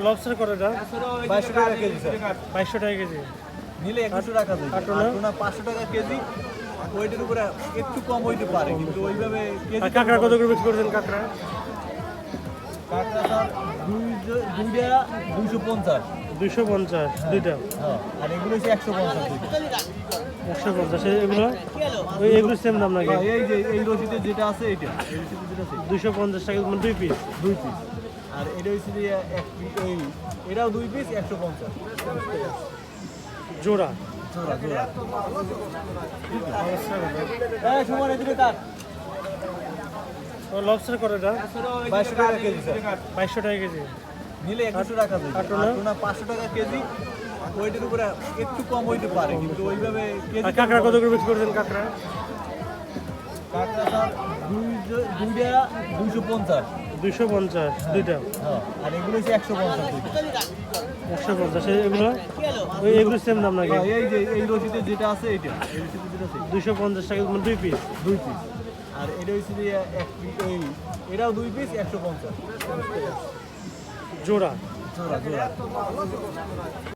Lobster করে দাও 2200 টাকা কেজি স্যার। 2200 টাকা কেজি। নিলে 2100 টাকা দেয়। আর টুনা? টুনা 500 টাকা কেজি। ওইটার উপরে একটু কম হইতে পারে, কিন্তু ওইভাবে কেজি আর কাঁকড়া কত করে বিক্রি করছেন কাঁকড়া? কাঁকড়া স্যার দুইটা 250। 250 দুইটা। হ্যাঁ, আর এগুলো হচ্ছে 150 দুইটা। 150 এগুলো এগুলো সেম দাম নাকি? হ্যাঁ, এই যে এই রসিদে যেটা আছে এইটা, এই রসিদে যেটা আছে 250 টাকা মানে 2 পিস। 2 পিস। আর এটা হচ্ছে যে এক পিস, এটাও 2 পিস 150 জোড়া। জোড়া জোড়া। লবস্টার করে দাও 2200 টাকা কেজি স্যার। 2200 টাকা কেজি। নিলে 2100 টাকা দেয়। আর টুনা? আর টুনা 500 টাকা কেজি। ওইটার উপরে একটু কম হইতে পারে, কিন্তু ওইভাবে কেজি আর কাঁকড়া কত করে বিক্রি করছেন কাঁকড়া? কাঁকড়া স্যার দুইটা 250। 250 দুইটা। হ্যাঁ, আর এগুলো হচ্ছে 150 দুইটা। 150 এগুলো এগুলো সেম দাম নাকি? হ্যাঁ, এই যে এই রসিদে যেটা আছে এইটা, এই রসিদে যেটা আছে 250 টাকা মানে 2 পিস। 2 পিস। আর এটা হচ্ছে যে এক পিস, এটাও 2 পিস 150 জোড়া। জোড়া জোড়া।